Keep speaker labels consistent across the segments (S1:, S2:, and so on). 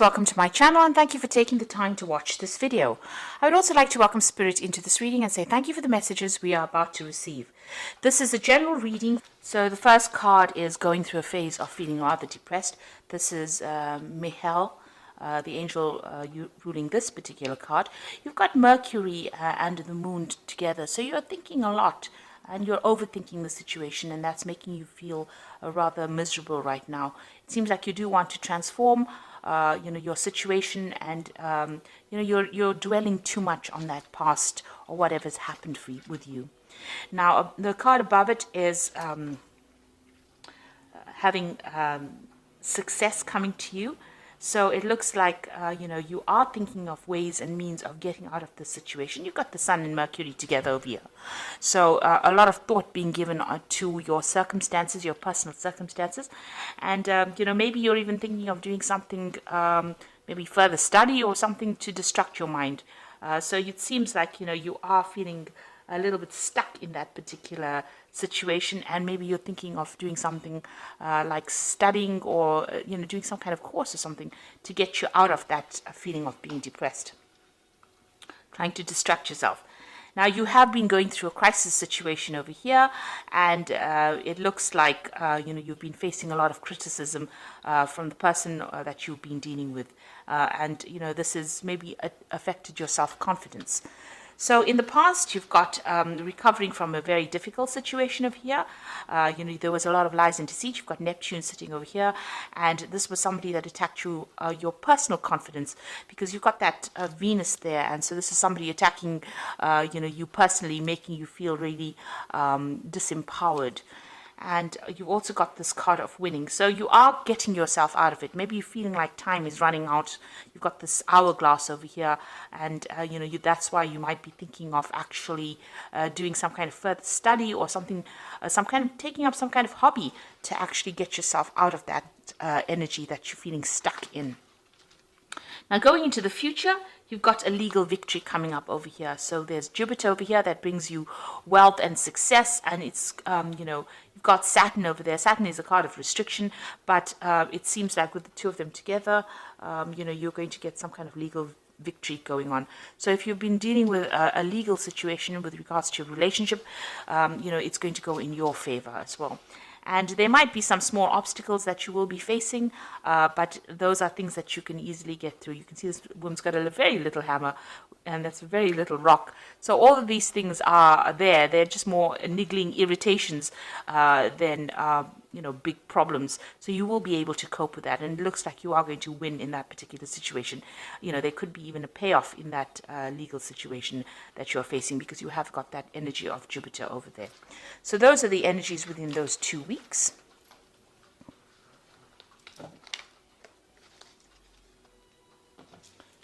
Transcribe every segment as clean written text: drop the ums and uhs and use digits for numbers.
S1: Welcome to my channel and thank you for taking the time to watch this video. I would also like to welcome Spirit into this reading and say thank you for the messages we are about to receive. This is a general reading. So the first card is going through a phase of feeling rather depressed. This is Michael, the angel ruling this particular card. You've got Mercury and the moon together. So you're thinking a lot and you're overthinking the situation, and that's making you feel rather miserable right now. It seems like you do want to transform your situation, and you're dwelling too much on that past or whatever's happened with you. Now the card above it is having success coming to you. So it looks like you are thinking of ways and means of getting out of this situation. You've got the Sun and Mercury together over here, so a lot of thought being given to your circumstances, your personal circumstances, and maybe you're even thinking of doing something, maybe further study or something to distract your mind. So it seems like you are feeling a little bit stuck in that particular situation, and maybe you're thinking of doing something like studying or doing some kind of course or something to get you out of that feeling of being depressed, trying to distract yourself. Now you have been going through a crisis situation over here, and it looks like you've been facing a lot of criticism from the person that you've been dealing with, and this has maybe affected your self-confidence. So in the past, you've got recovering from a very difficult situation over here. There was a lot of lies and deceit. You've got Neptune sitting over here, and this was somebody that attacked you, your personal confidence, because you've got that Venus there, and so this is somebody attacking, you personally, making you feel really disempowered. And you've also got this card of winning. So you are getting yourself out of it. Maybe you're feeling like time is running out. You've got this hourglass over here. And, that's why you might be thinking of actually doing some kind of further study or something, taking up some kind of hobby to actually get yourself out of that energy that you're feeling stuck in. Now going into the future, you've got a legal victory coming up over here. So there's Jupiter over here that brings you wealth and success, and it's you've got Saturn over there. Saturn is a card of restriction, but it seems like with the two of them together, you're going to get some kind of legal victory going on. So if you've been dealing with a legal situation with regards to your relationship, it's going to go in your favor as well. And there might be some small obstacles that you will be facing, but those are things that you can easily get through. You can see this woman's got a very little hammer, and that's a very little rock. So all of these things are there. They're just more niggling irritations than big problems. So you will be able to cope with that, and it looks like you are going to win in that particular situation. There could be even a payoff in that legal situation that you're facing, because you have got that energy of Jupiter over there. So those are the energies within those 2 weeks.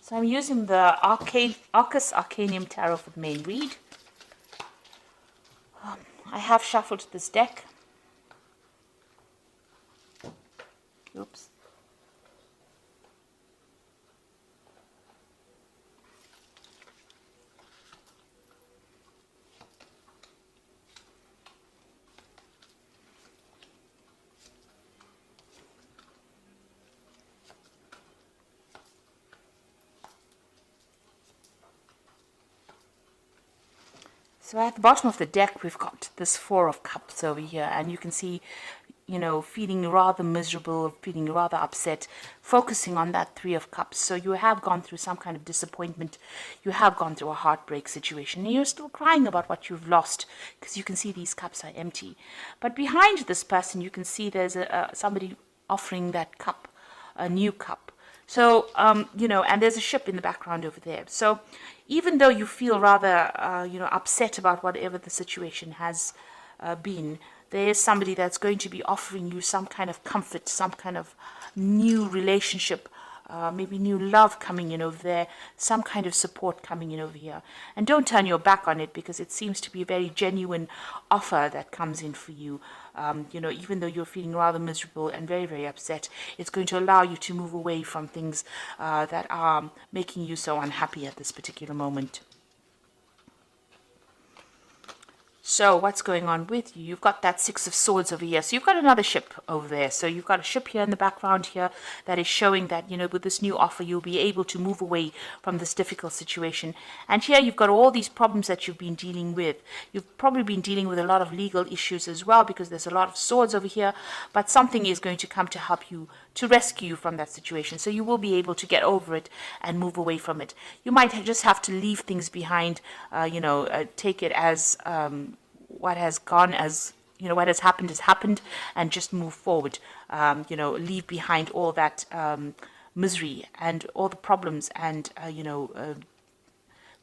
S1: So I'm using the Arcus Arcanium Tarot for the main read. I have shuffled this deck. Oops. So at the bottom of the deck, we've got this Four of Cups over here, and you can see, feeling rather miserable, feeling rather upset, focusing on that Three of Cups. So you have gone through some kind of disappointment. You have gone through a heartbreak situation, and you're still crying about what you've lost, because you can see these cups are empty. But behind this person, you can see there's somebody offering that cup, a new cup. So, and there's a ship in the background over there. So even though you feel rather, upset about whatever the situation has been, there is somebody that's going to be offering you some kind of comfort, some kind of new relationship, maybe new love coming in over there, some kind of support coming in over here. And don't turn your back on it, because it seems to be a very genuine offer that comes in for you. Even though you're feeling rather miserable and very, very upset, it's going to allow you to move away from things that are making you so unhappy at this particular moment. So what's going on with you? You've got that Six of Swords over here. So you've got another ship over there. So you've got a ship here in the background here that is showing that, you know, with this new offer, you'll be able to move away from this difficult situation. And here you've got all these problems that you've been dealing with. You've probably been dealing with a lot of legal issues as well, because there's a lot of swords over here. But something is going to come to help you, to rescue you from that situation. So you will be able to get over it and move away from it. You might just have to leave things behind, take it as what has gone, as you know, what has happened, and just move forward. Leave behind all that misery and all the problems, and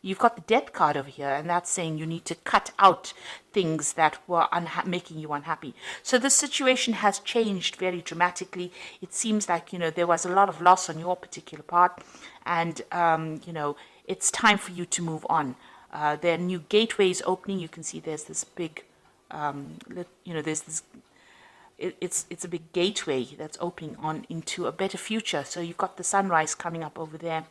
S1: you've got the Death card over here, and that's saying you need to cut out things that were making you unhappy. So the situation has changed very dramatically. It seems like, you know, there was a lot of loss on your particular part, and it's time for you to move on. There are new gateways opening. You can see there's this big, there's this. It's a big gateway that's opening on into a better future. So you've got the sunrise coming up over there.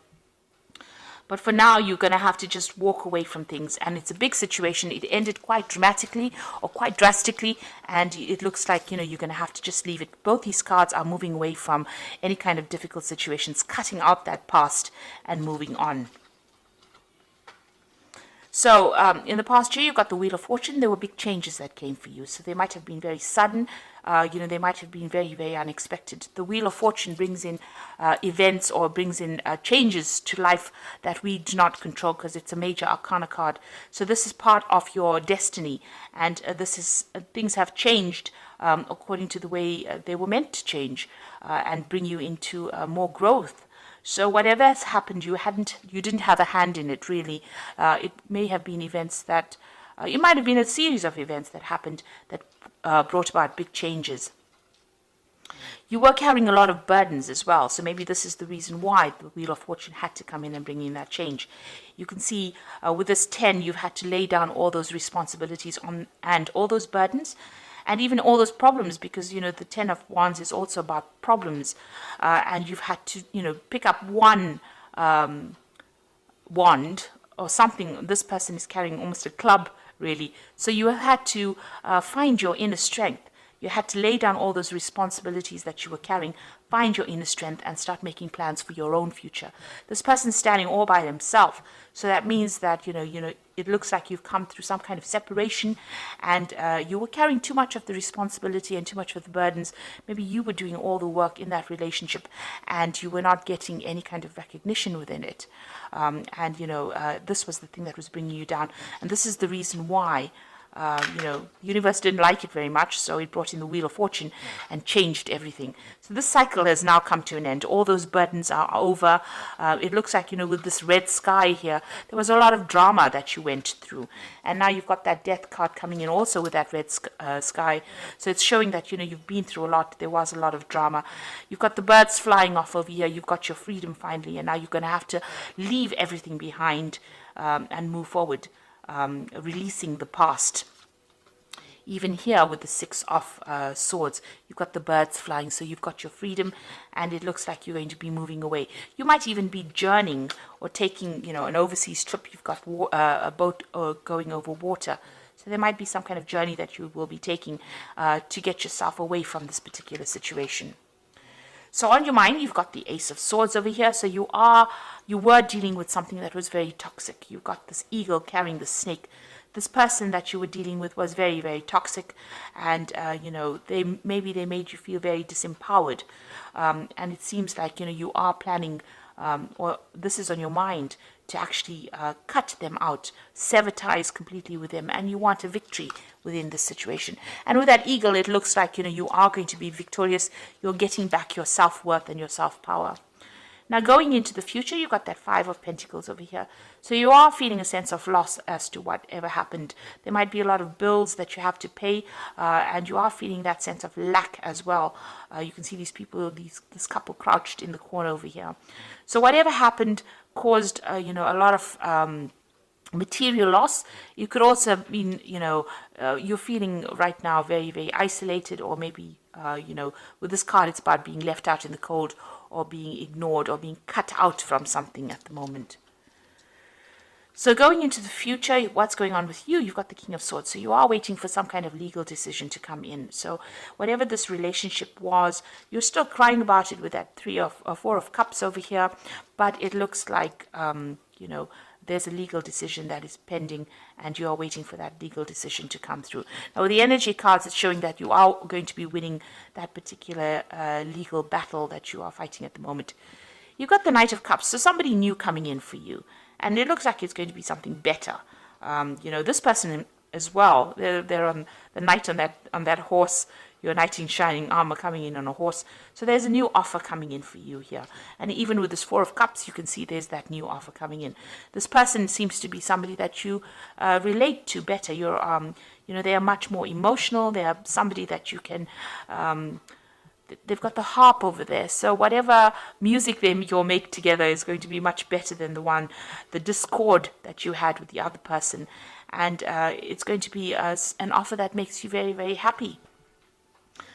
S1: But for now, you're going to have to just walk away from things. And it's a big situation. It ended quite dramatically or quite drastically. And it looks like, you know, you're going to have to just leave it. Both these cards are moving away from any kind of difficult situations, cutting out that past and moving on. So in the past year, you got the Wheel of Fortune. There were big changes that came for you. So they might have been very sudden. They might have been very, very unexpected. The Wheel of Fortune brings in events, or brings in changes to life that we do not control, because it's a major arcana card. So this is part of your destiny. And things have changed according to the way they were meant to change, and bring you into more growth. So whatever has happened, you didn't have a hand in it, really. It may have been events that, it might have been a series of events that happened that brought about big changes. You were carrying a lot of burdens as well, so maybe this is the reason why the Wheel of Fortune had to come in and bring in that change. You can see with this 10, you've had to lay down all those responsibilities and all those burdens, and even all those problems, because, you know, the 10 of Wands is also about problems, and you've had to, pick up one wand or something. This person is carrying almost a club, really. So you have had to find your inner strength. You had to lay down all those responsibilities that you were carrying, find your inner strength, and start making plans for your own future. This person's standing all by himself. So that means that, it looks like you've come through some kind of separation, and you were carrying too much of the responsibility and too much of the burdens. Maybe you were doing all the work in that relationship, and you were not getting any kind of recognition within it. This was the thing that was bringing you down. And this is the reason why the universe didn't like it very much, so it brought in the Wheel of Fortune and changed everything. So this cycle has now come to an end. All those burdens are over. It looks like, with this red sky here, there was a lot of drama that you went through. And now you've got that Death card coming in also with that red sky. So it's showing that, you've been through a lot. There was a lot of drama. You've got the birds flying off over here. You've got your freedom finally. And now you're going to have to leave everything behind and move forward. Releasing the past. Even here with the Six of Swords, you've got the birds flying, so you've got your freedom, and it looks like you're going to be moving away. You might even be journeying or taking, an overseas trip. You've got a boat going over water. So there might be some kind of journey that you will be taking to get yourself away from this particular situation. So on your mind, you've got the Ace of Swords over here. So you were dealing with something that was very toxic. You've got this eagle carrying the snake. This person that you were dealing with was very, very toxic, and they made you feel very disempowered. And it seems like you are planning, or this is on your mind, to actually cut them out, sever ties completely with them, and you want a victory within this situation. And with that eagle, it looks like you are going to be victorious. You're getting back your self-worth and your self-power. Now, going into the future, you've got that Five of Pentacles over here. So you are feeling a sense of loss as to whatever happened. There might be a lot of bills that you have to pay, and you are feeling that sense of lack as well. You can see these people, this couple crouched in the corner over here. So whatever happened caused, a lot of material loss. You could also mean, you're feeling right now very, very isolated, or maybe, with this card, it's about being left out in the cold, or being ignored, or being cut out from something at the moment. So going into the future, what's going on with you? You've got the King of Swords. So you are waiting for some kind of legal decision to come in. So whatever this relationship was, you're still crying about it with that Four of Cups over here. But it looks like, there's a legal decision that is pending and you are waiting for that legal decision to come through. Now, with the energy cards, it's showing that you are going to be winning that particular legal battle that you are fighting at the moment. You've got the Knight of Cups, so somebody new coming in for you. And it looks like it's going to be something better. This person as well, they're on the knight on that horse, your knight in shining armor coming in on a horse. So there's a new offer coming in for you here. And even with this Four of Cups, you can see there's that new offer coming in. This person seems to be somebody that you relate to better. They are much more emotional. They are somebody that you can... they've got the harp over there, so whatever music you'll make together is going to be much better than the discord that you had with the other person, and it's going to be an offer that makes you very, very happy.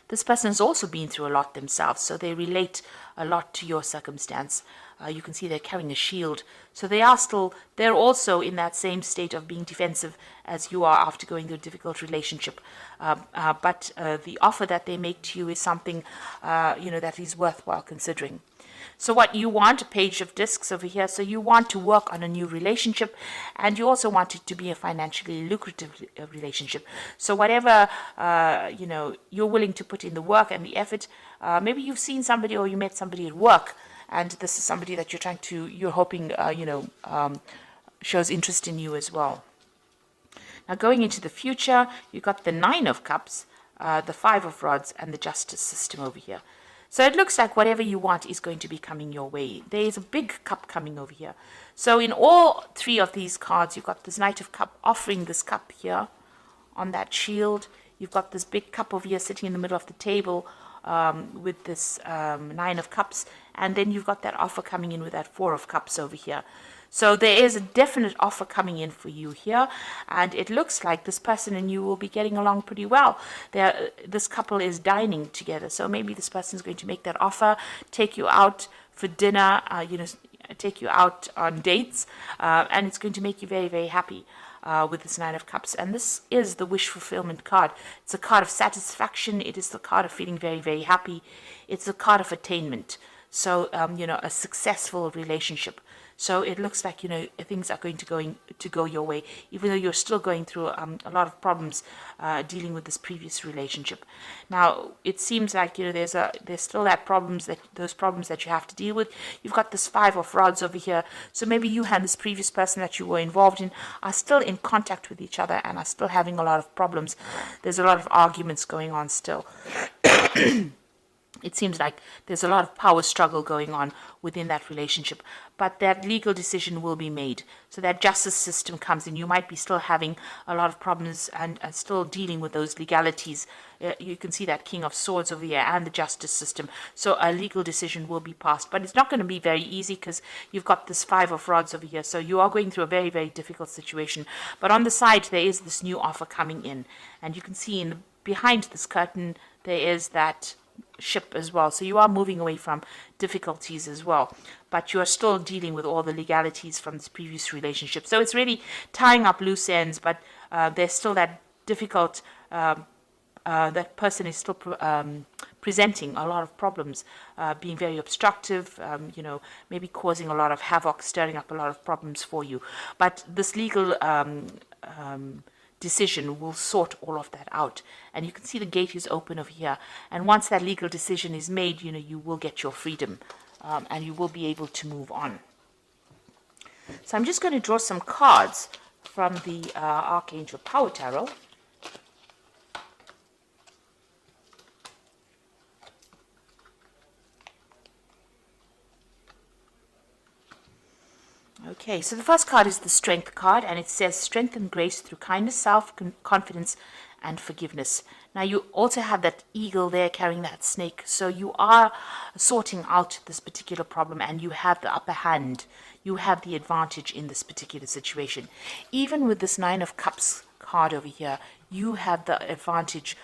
S1: This person has also been through a lot themselves, so they relate a lot to your circumstance. You can see they're carrying a shield. So they're also in that same state of being defensive as you are after going through a difficult relationship. But the offer that they make to you is something, that is worthwhile considering. So what you want, a Page of Discs over here, so you want to work on a new relationship, and you also want it to be a financially lucrative relationship. So whatever, you're willing to put in the work and the effort, maybe you've seen somebody or you met somebody at work, and this is somebody that you're hoping, shows interest in you as well. Now going into the future, you've got the Nine of Cups, the Five of Rods, and the Justice system over here. So it looks like whatever you want is going to be coming your way. There is a big cup coming over here. So in all three of these cards, you've got this Knight of Cup offering this cup here on that shield. You've got this big cup over here sitting in the middle of the table with this Nine of Cups. And then you've got that offer coming in with that Four of Cups over here. So there is a definite offer coming in for you here, and it looks like this person and you will be getting along pretty well. This couple is dining together, so maybe this person is going to make that offer, take you out for dinner, take you out on dates, and it's going to make you very, very happy with this Nine of Cups. And this is the wish fulfillment card. It's a card of satisfaction. It is the card of feeling very, very happy. It's a card of attainment. So, a successful relationship. So it looks like, things are going to go your way, even though you're still going through a lot of problems dealing with this previous relationship. Now, it seems like, there's still those problems that you have to deal with. You've got this Five of Rods over here. So maybe you and this previous person that you were involved in are still in contact with each other and are still having a lot of problems. There's a lot of arguments going on still. It seems like there's a lot of power struggle going on within that relationship, but that legal decision will be made. So that justice system comes in. You might be still having a lot of problems and still dealing with those legalities. You can see that King of Swords over here and the justice system. So a legal decision will be passed, but it's not going to be very easy because you've got this Five of Rods over here. So you are going through a very, very difficult situation. But on the side, there is this new offer coming in, and you can see behind this curtain, there is that ship as well. So you are moving away from difficulties as well, but you are still dealing with all the legalities from this previous relationship. So it's really tying up loose ends, but there's still that difficult, that person is still presenting a lot of problems, being very obstructive, maybe causing a lot of havoc, stirring up a lot of problems for you. But this legal decision will sort all of that out, and you can see the gate is open over here, and once that legal decision is made, you will get your freedom, and you will be able to move on. So I'm just going to draw some cards from the Archangel Power Tarot. Okay, so the first card is the Strength card, and it says strength and grace through kindness, self-confidence, and forgiveness. Now, you also have that eagle there carrying that snake, so you are sorting out this particular problem, and you have the upper hand. You have the advantage in this particular situation. Even with this Nine of Cups card over here, you have the advantage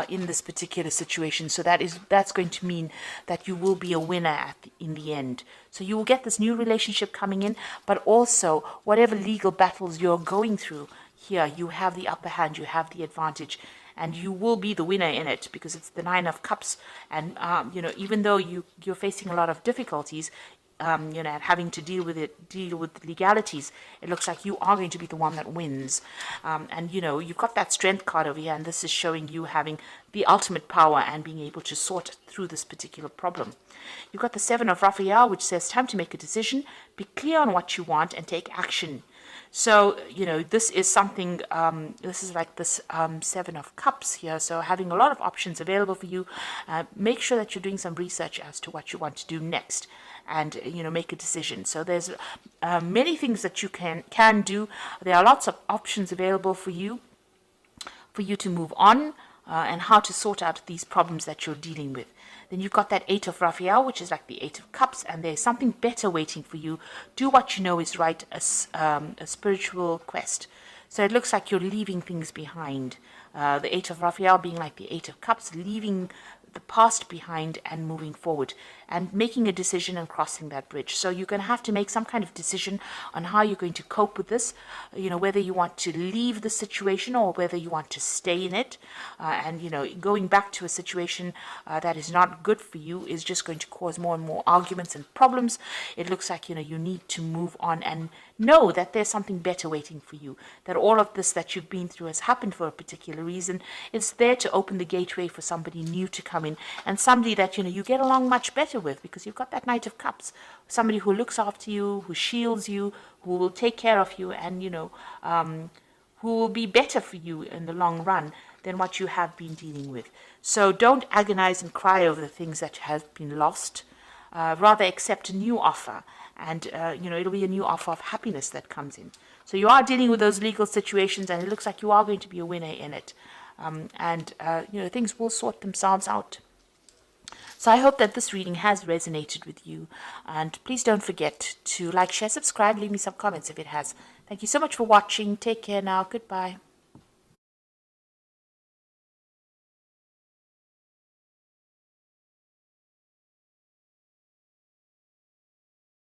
S1: in this particular situation. So that's going to mean that you will be a winner in the end. So you will get this new relationship coming in, but also whatever legal battles you're going through here, you have the upper hand, you have the advantage, and you will be the winner in it, because it's the Nine of Cups. And even though you're facing a lot of difficulties, and having to deal with legalities, it looks like you are going to be the one that wins. And you've got that strength card over here, and this is showing you having the ultimate power and being able to sort through this particular problem. You've got the Seven of Raphael, which says time to make a decision, be clear on what you want, and take action. So, this is something, this is like this Seven of Cups here. So having a lot of options available for you. Make sure that you're doing some research as to what you want to do next, and make a decision. So there's many things that you can do. There are lots of options available for you to move on, and how to sort out these problems that you're dealing with. Then you've got that Eight of Raphael, which is like the Eight of Cups, and there's something better waiting for you. Do what you know is right, a spiritual quest. So it looks like you're leaving things behind. The Eight of Raphael being like the Eight of Cups, leaving the past behind and moving forward and making a decision and crossing that bridge. So you're going to have to make some kind of decision on how you're going to cope with this, whether you want to leave the situation or whether you want to stay in it. And going back to a situation that is not good for you is just going to cause more and more arguments and problems. It looks like you need to move on and know that there's something better waiting for you, that all of this that you've been through has happened for a particular reason. It's there to open the gateway for somebody new to come in, and somebody that you get along much better with, because you've got that Knight of Cups, somebody who looks after you, who shields you, who will take care of you, and who will be better for you in the long run than what you have been dealing with. So don't agonize and cry over the things that have been lost. Rather accept a new offer, and it'll be a new offer of happiness that comes in. So you are dealing with those legal situations, and it looks like you are going to be a winner in it. Things will sort themselves out. So I hope that this reading has resonated with you, and please don't forget to like, share, subscribe, leave me some comments if it has. Thank you so much for watching. Take care now. Goodbye.